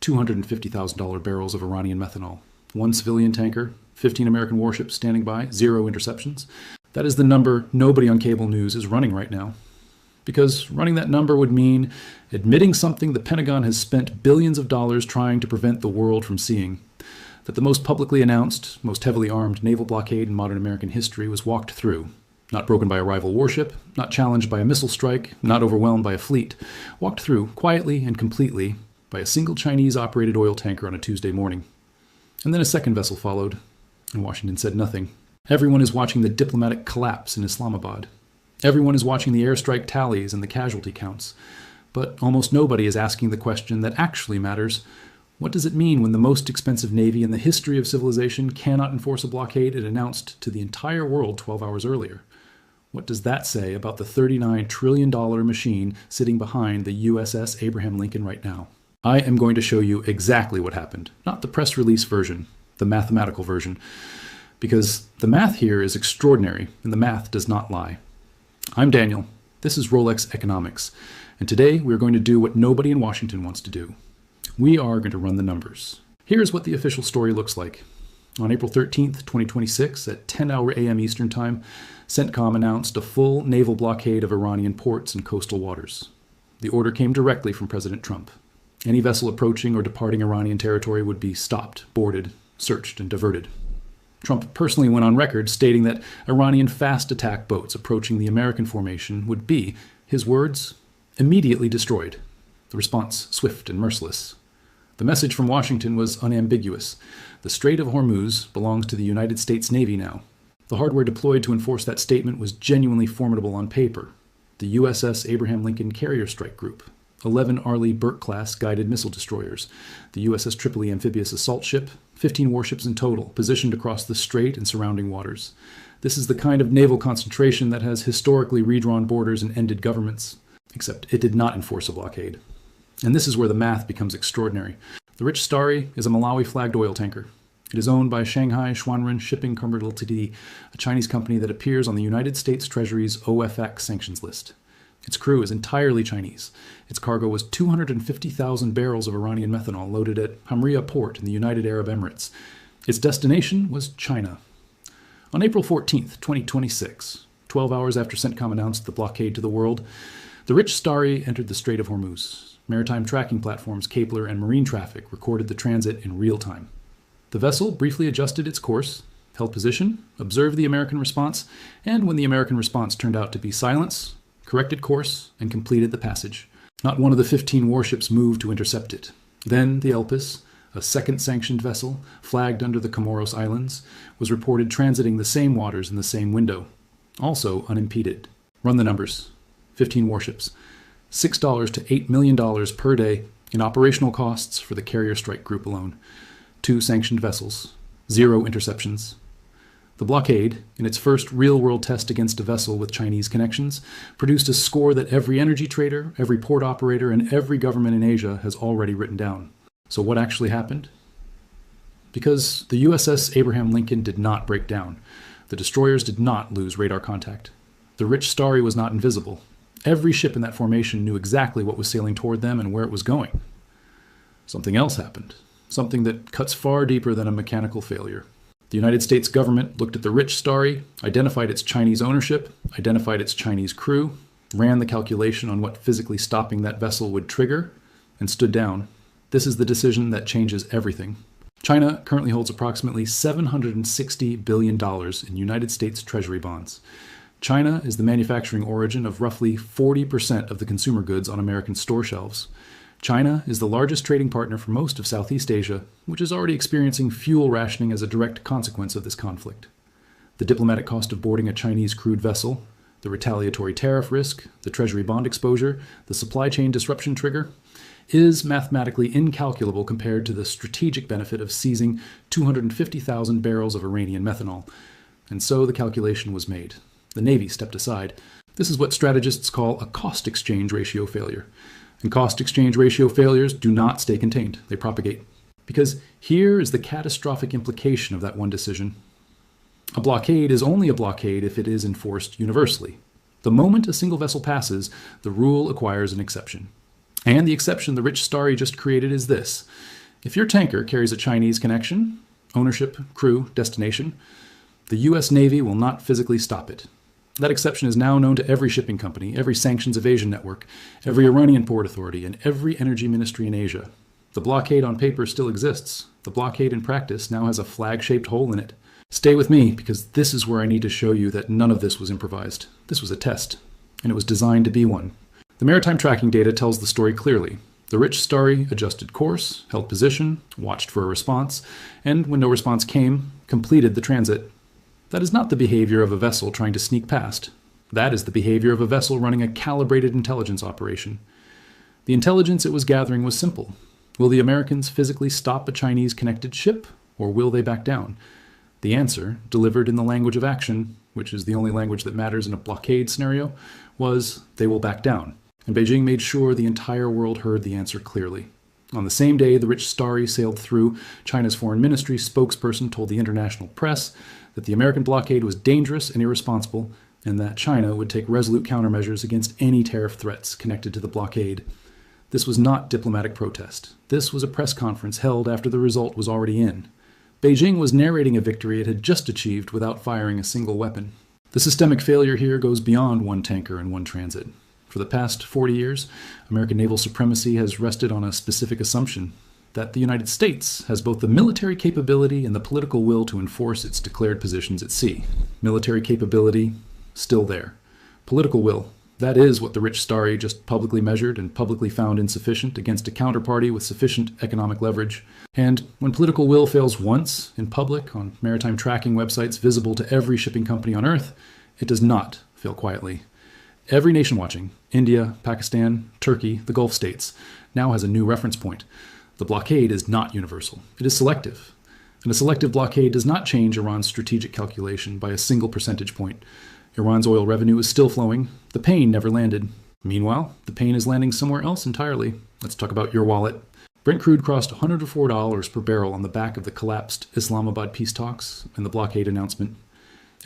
$250,000 barrels of Iranian methanol, 1 civilian tanker, 15 American warships standing by, 0 interceptions. That is the number nobody on cable news is running right now. Because running that number would mean admitting something the Pentagon has spent billions of dollars trying to prevent the world from seeing. That the most publicly announced, most heavily armed naval blockade in modern American history was walked through. Not broken by a rival warship, not challenged by a missile strike, not overwhelmed by a fleet. Walked through, quietly and completely, by a single Chinese-operated oil tanker on a Tuesday morning. And then a second vessel followed, and Washington said nothing. Everyone is watching the diplomatic collapse in Islamabad. Everyone is watching the airstrike tallies and the casualty counts. But almost nobody is asking the question that actually matters. What does it mean when the most expensive navy in the history of civilization cannot enforce a blockade it announced to the entire world 12 hours earlier? What does that say about the $39 trillion machine sitting behind the USS Abraham Lincoln right now? I am going to show you exactly what happened, not the press release version, the mathematical version, because the math here is extraordinary and the math does not lie. I'm Daniel. This is Rolex Economics, and today we're going to do what nobody in Washington wants to do. We are going to run the numbers. Here's what the official story looks like. On April 13th, 2026, at 10 a.m. Eastern Time, CENTCOM announced a full naval blockade of Iranian ports and coastal waters. The order came directly from President Trump. Any vessel approaching or departing Iranian territory would be stopped, boarded, searched, and diverted. Trump personally went on record stating that Iranian fast attack boats approaching the American formation would be, his words, immediately destroyed. The response swift and merciless. The message from Washington was unambiguous. The Strait of Hormuz belongs to the United States Navy now. The hardware deployed to enforce that statement was genuinely formidable on paper. The USS Abraham Lincoln Carrier Strike Group, 11 Arleigh Burke-class guided missile destroyers, the USS Tripoli amphibious assault ship, 15 warships in total, positioned across the strait and surrounding waters. This is the kind of naval concentration that has historically redrawn borders and ended governments, except it did not enforce a blockade. And this is where the math becomes extraordinary. The Rich Starry is a Malawi-flagged oil tanker. It is owned by Shanghai Xuanren Shipping Co. Ltd., a Chinese company that appears on the United States Treasury's OFAC sanctions list. Its crew is entirely Chinese. Its cargo was 250,000 barrels of Iranian methanol loaded at Hamria Port in the United Arab Emirates. Its destination was China. On April 14th, 2026, 12 hours after CENTCOM announced the blockade to the world, the Rich Starry entered the Strait of Hormuz. Maritime tracking platforms, Kepler, and marine traffic recorded the transit in real time. The vessel briefly adjusted its course, held position, observed the American response, and when the American response turned out to be silence, corrected course, and completed the passage. Not one of the 15 warships moved to intercept it. Then the Elpis, a second sanctioned vessel, flagged under the Comoros Islands, was reported transiting the same waters in the same window, also unimpeded. Run the numbers. 15 warships. $6 to $8 million per day in operational costs for the Carrier Strike Group alone. 2 sanctioned vessels. 0 interceptions. The blockade, in its first real-world test against a vessel with Chinese connections, produced a score that every energy trader, every port operator, and every government in Asia has already written down. So what actually happened? Because the USS Abraham Lincoln did not break down. The destroyers did not lose radar contact. The Rich Starry was not invisible. Every ship in that formation knew exactly what was sailing toward them and where it was going. Something else happened. Something that cuts far deeper than a mechanical failure. The United States government looked at the Rich Starry, identified its Chinese ownership, identified its Chinese crew, ran the calculation on what physically stopping that vessel would trigger, and stood down. This is the decision that changes everything. China currently holds approximately $760 billion in United States Treasury bonds. China is the manufacturing origin of roughly 40% of the consumer goods on American store shelves. China is the largest trading partner for most of Southeast Asia, which is already experiencing fuel rationing as a direct consequence of this conflict. The diplomatic cost of boarding a Chinese crewed vessel, the retaliatory tariff risk, the Treasury bond exposure, the supply chain disruption trigger, is mathematically incalculable compared to the strategic benefit of seizing 250,000 barrels of Iranian methanol. And so the calculation was made. The Navy stepped aside. This is what strategists call a cost exchange ratio failure. And cost exchange ratio failures do not stay contained. They propagate. Because here is the catastrophic implication of that one decision. A blockade is only a blockade if it is enforced universally. The moment a single vessel passes, the rule acquires an exception. And the exception the rich Starry just created is this. If your tanker carries a Chinese connection, ownership, crew, destination, the U.S. Navy will not physically stop it. That exception is now known to every shipping company, every sanctions evasion network, every Iranian port authority, and every energy ministry in Asia. The blockade on paper still exists. The blockade in practice now has a flag-shaped hole in it. Stay with me, because this is where I need to show you that none of this was improvised. This was a test, and it was designed to be one. The maritime tracking data tells the story clearly. The rich Starry adjusted course, held position, watched for a response, and when no response came, completed the transit. That is not the behavior of a vessel trying to sneak past. That is the behavior of a vessel running a calibrated intelligence operation. The intelligence it was gathering was simple. Will the Americans physically stop a Chinese-connected ship, or will they back down? The answer, delivered in the language of action, which is the only language that matters in a blockade scenario, was they will back down. And Beijing made sure the entire world heard the answer clearly. On the same day the rich Starry sailed through, China's foreign ministry spokesperson told the international press that the American blockade was dangerous and irresponsible, and that China would take resolute countermeasures against any tariff threats connected to the blockade. This was not diplomatic protest. This was a press conference held after the result was already in. Beijing was narrating a victory it had just achieved without firing a single weapon. The systemic failure here goes beyond one tanker and one transit. For the past 40 years, American naval supremacy has rested on a specific assumption that the United States has both the military capability and the political will to enforce its declared positions at sea. Military capability, still there. Political will, that is what the rich Starry just publicly measured and publicly found insufficient against a counterparty with sufficient economic leverage. And when political will fails once in public on maritime tracking websites visible to every shipping company on Earth, it does not fail quietly. Every nation watching, India, Pakistan, Turkey, the Gulf states, now has a new reference point. The blockade is not universal. It is selective. And a selective blockade does not change Iran's strategic calculation by a single percentage point. Iran's oil revenue is still flowing. The pain never landed. Meanwhile, the pain is landing somewhere else entirely. Let's talk about your wallet. Brent crude crossed $104 per barrel on the back of the collapsed Islamabad peace talks and the blockade announcement.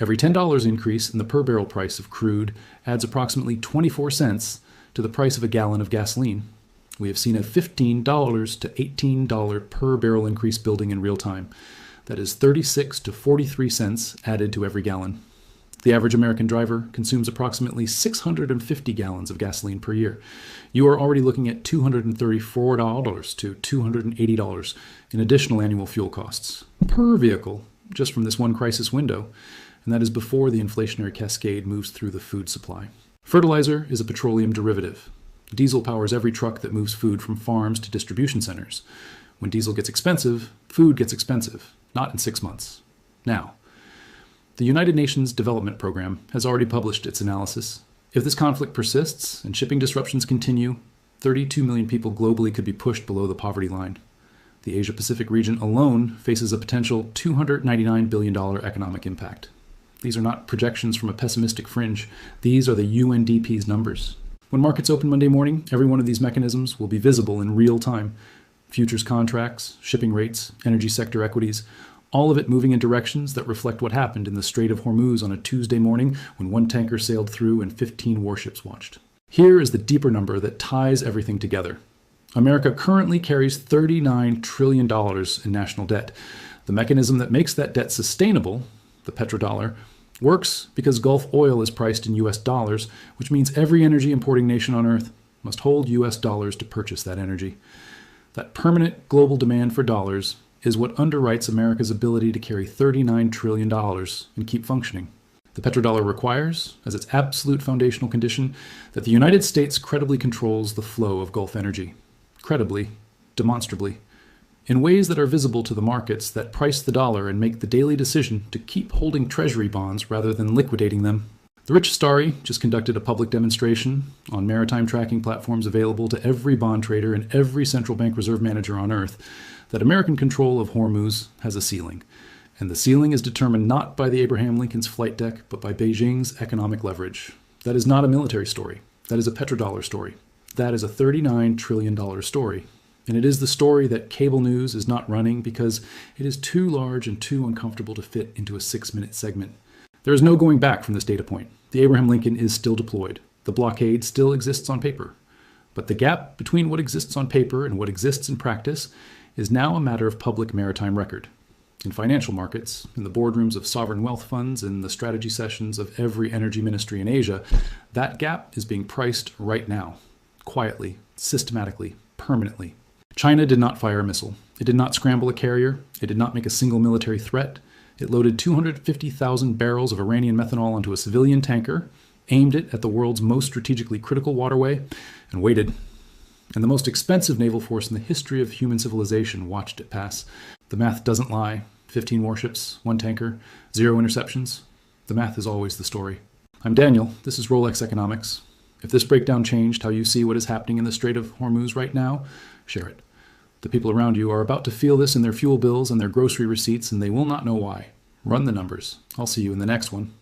Every $10 increase in the per barrel price of crude adds approximately 24 cents to the price of a gallon of gasoline. We have seen a $15 to $18 per barrel increase building in real time. That is 36 to 43 cents added to every gallon. The average American driver consumes approximately 650 gallons of gasoline per year. You are already looking at $234 to $280 in additional annual fuel costs per vehicle just from this one crisis window. And that is before the inflationary cascade moves through the food supply. Fertilizer is a petroleum derivative. Diesel powers every truck that moves food from farms to distribution centers. When diesel gets expensive, food gets expensive, not in 6 months. Now, the United Nations Development Program has already published its analysis. If this conflict persists and shipping disruptions continue, 32 million people globally could be pushed below the poverty line. The Asia-Pacific region alone faces a potential $299 billion economic impact. These are not projections from a pessimistic fringe. These are the UNDP's numbers. When markets open Monday morning, every one of these mechanisms will be visible in real time. Futures contracts, shipping rates, energy sector equities, all of it moving in directions that reflect what happened in the Strait of Hormuz on a Tuesday morning when one tanker sailed through and 15 warships watched. Here is the deeper number that ties everything together. America currently carries $39 trillion in national debt. The mechanism that makes that debt sustainable, the petrodollar, works because Gulf oil is priced in US dollars, which means every energy importing nation on Earth must hold US dollars to purchase that energy. That permanent global demand for dollars is what underwrites America's ability to carry $39 trillion and keep functioning. The petrodollar requires, as its absolute foundational condition, that the United States credibly controls the flow of Gulf energy. Credibly, demonstrably, in ways that are visible to the markets that price the dollar and make the daily decision to keep holding treasury bonds rather than liquidating them. The rich Starry just conducted a public demonstration on maritime tracking platforms available to every bond trader and every central bank reserve manager on Earth that American control of Hormuz has a ceiling. And the ceiling is determined not by the Abraham Lincoln's flight deck, but by Beijing's economic leverage. That is not a military story. That is a petrodollar story. That is a $39 trillion story. And it is the story that cable news is not running because it is too large and too uncomfortable to fit into a 6-minute segment. There is no going back from this data point. The Abraham Lincoln is still deployed. The blockade still exists on paper. But the gap between what exists on paper and what exists in practice is now a matter of public maritime record. In financial markets, in the boardrooms of sovereign wealth funds, in the strategy sessions of every energy ministry in Asia, that gap is being priced right now, quietly, systematically, permanently. China did not fire a missile. It did not scramble a carrier. It did not make a single military threat. It loaded 250,000 barrels of Iranian methanol onto a civilian tanker, aimed it at the world's most strategically critical waterway, and waited. And the most expensive naval force in the history of human civilization watched it pass. The math doesn't lie. 15 warships, 1 tanker, 0 interceptions. The math is always the story. I'm Daniel. This is Rolex Economics. If this breakdown changed how you see what is happening in the Strait of Hormuz right now, share it. The people around you are about to feel this in their fuel bills and their grocery receipts, and they will not know why. Run the numbers. I'll see you in the next one.